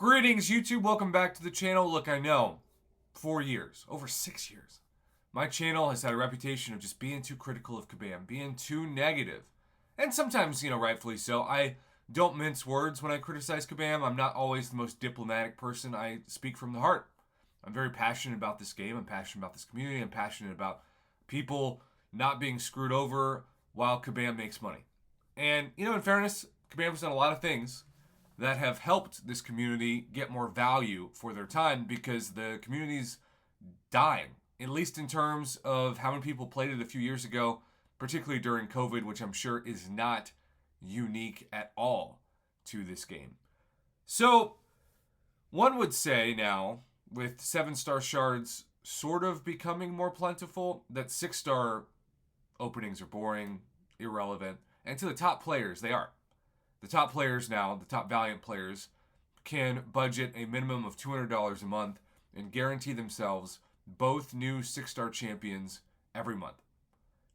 Greetings, YouTube. Welcome back to the channel. Look, I know, 4 years, over 6 years, my channel has had a reputation of just being too critical of Kabam, being too negative. And sometimes, rightfully so. I don't mince words when I criticize Kabam. I'm not always the most diplomatic person. I speak from the heart. I'm very passionate about this game. I'm passionate about this community. I'm passionate about people not being screwed over while Kabam makes money. And, in fairness, Kabam's done a lot of things that have helped this community get more value for their time because the community's dying, at least in terms of how many people played it a few years ago, particularly during COVID, which I'm sure is not unique at all to this game. So, one would say now, with 7-star shards sort of becoming more plentiful, that 6-star openings are boring, irrelevant, and to the top players, they are. The top players now, the top Valiant players, can budget a minimum of $200 a month and guarantee themselves both new 6-star champions every month.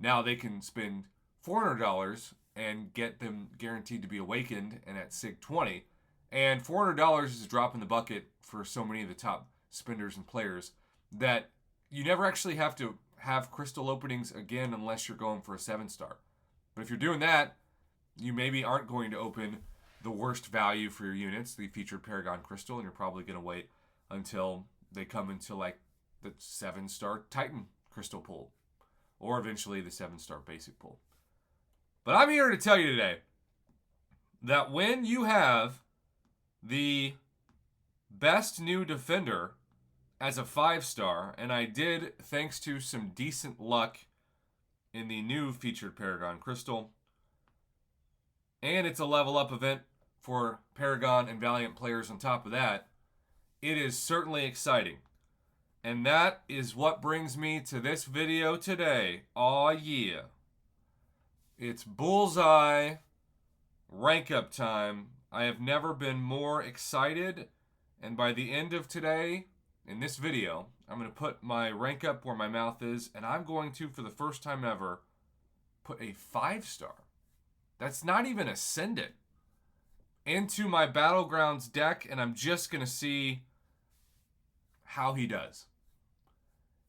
Now they can spend $400 and get them guaranteed to be awakened and at SIG 20. And $400 is a drop in the bucket for so many of the top spenders and players that you never actually have to have crystal openings again unless you're going for a 7-star. But if you're doing that, you maybe aren't going to open the worst value for your units, the featured Paragon Crystal, and you're probably going to wait until they come into like the 7-star Titan Crystal pool, or eventually the 7-star basic pool. But I'm here to tell you today that when you have the best new defender as a 5-star, and I did thanks to some decent luck in the new featured Paragon Crystal, and it's a level up event for Paragon and Valiant players on top of that, it is certainly exciting. And that is what brings me to this video today. Aw yeah. It's Bullseye rank up time. I have never been more excited. And by the end of today, in this video, I'm going to put my rank up where my mouth is. And I'm going to, for the first time ever, put a 5-star. That's not even ascendant into my Battlegrounds deck, and I'm just going to see how he does.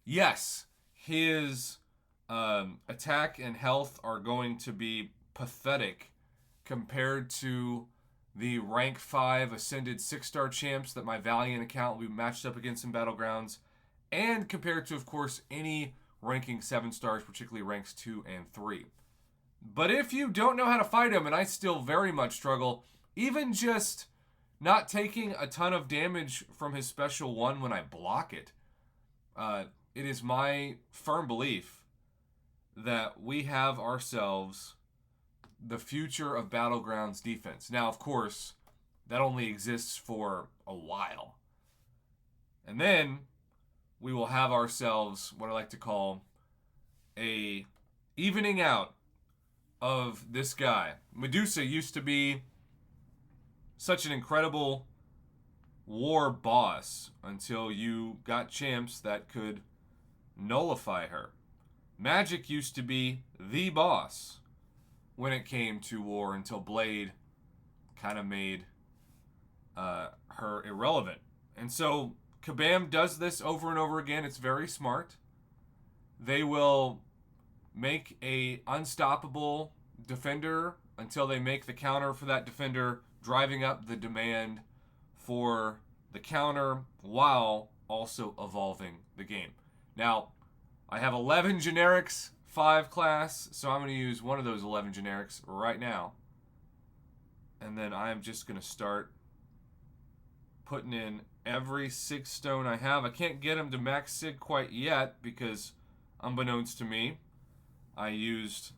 Yes, his attack and health are going to be pathetic compared to the rank 5 ascended 6-star champs that my Valiant account will be matched up against in Battlegrounds, and compared to, of course, any ranking 7 stars, particularly ranks 2 and 3. But if you don't know how to fight him, and I still very much struggle, even just not taking a ton of damage from his special 1 when I block it, it is my firm belief that we have ourselves the future of Battlegrounds defense. Now, of course, that only exists for a while. And then we will have ourselves what I like to call a evening out of this guy. Medusa used to be such an incredible war boss until you got champs that could nullify her. Magic used to be the boss when it came to war until Blade kind of made her irrelevant. And so Kabam does this over and over again. It's very smart. They will make a unstoppable defender until they make the counter for that defender, driving up the demand for the counter while also evolving the game. Now, I have 11 generics, 5 class, so I'm going to use one of those 11 generics right now. And then I'm just going to start putting in every 6 stone I have. I can't get him to max sig quite yet because, unbeknownst to me, I used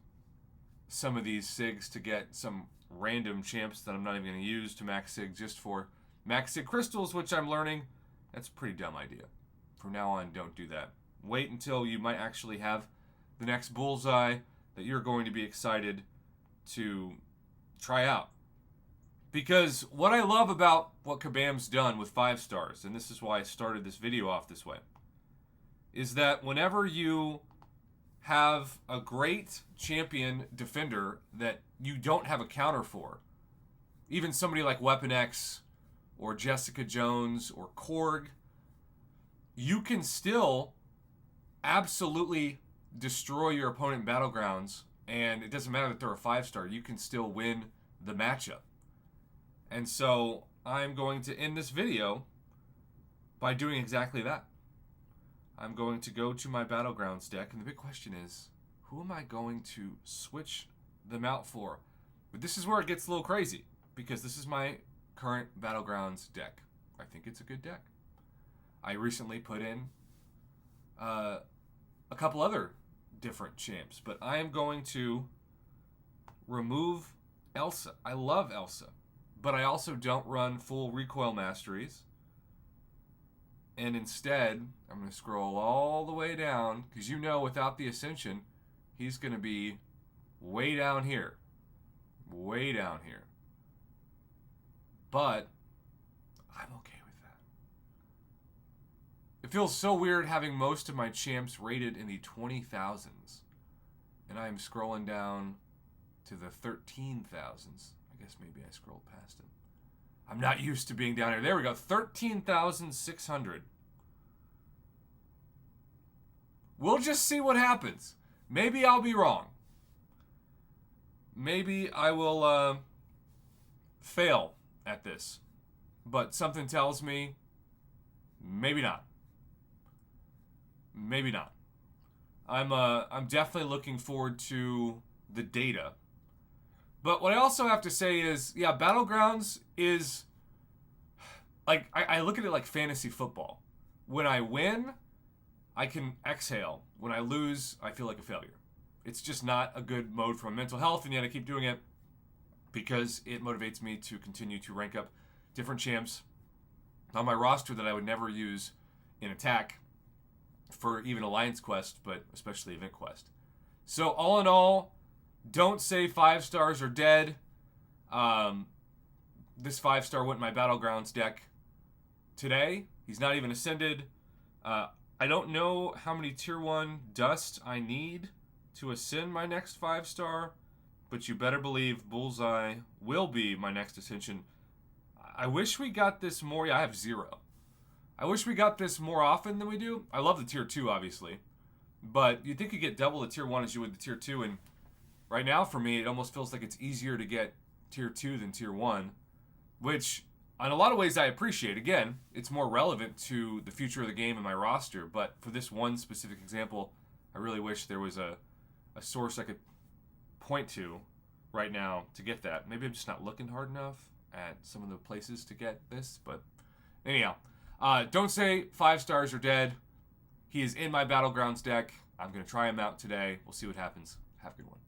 some of these SIGs to get some random champs that I'm not even going to use to max SIG just for max SIG crystals, which I'm learning that's a pretty dumb idea. From now on, don't do that. Wait until you might actually have the next Bullseye that you're going to be excited to try out. Because what I love about what Kabam's done with 5 stars, and this is why I started this video off this way, is that whenever you have a great champion defender that you don't have a counter for, even somebody like Weapon X or Jessica Jones or Korg, you can still absolutely destroy your opponent in Battlegrounds, and it doesn't matter that they're a 5-star. You can still win the matchup. And so I'm going to end this video by doing exactly that. I'm going to go to my Battlegrounds deck, and the big question is, who am I going to switch them out for? But this is where it gets a little crazy, because this is my current Battlegrounds deck. I think it's a good deck. I recently put in a couple other different champs, but I am going to remove Elsa. I love Elsa, but I also don't run full recoil masteries. And instead, I'm going to scroll all the way down, because you know without the Ascension, he's going to be way down here. Way down here. But I'm okay with that. It feels so weird having most of my champs rated in the 20,000s. And I'm scrolling down to the 13,000s. I guess maybe I scrolled past him. I'm not used to being down here. There we go. 13,600. We'll just see what happens. Maybe I'll be wrong. Maybe I will fail at this. But something tells me maybe not. Maybe not. I'm definitely looking forward to the data. But what I also have to say is, yeah, Battlegrounds is, like, I look at it like fantasy football. When I win, I can exhale. When I lose, I feel like a failure. It's just not a good mode for my mental health, and yet I keep doing it because it motivates me to continue to rank up different champs on my roster that I would never use in attack for even Alliance Quest, but especially Event Quest. So all in all, don't say 5 stars are dead. This 5-star went in my Battlegrounds deck today. He's not even ascended. I don't know how many tier 1 dust I need to ascend my next 5-star, but you better believe Bullseye will be my next ascension. I wish we got this more. Yeah, I have 0. I wish we got this more often than we do. I love the tier 2, obviously, but you'd think you get double the tier 1 as you would the tier 2, and right now, for me, it almost feels like it's easier to get tier 2 than tier 1, which, in a lot of ways, I appreciate. Again, it's more relevant to the future of the game and my roster, but for this one specific example, I really wish there was a source I could point to right now to get that. Maybe I'm just not looking hard enough at some of the places to get this, but anyhow, don't say 5 stars are dead. He is in my Battlegrounds deck. I'm going to try him out today. We'll see what happens. Have a good one.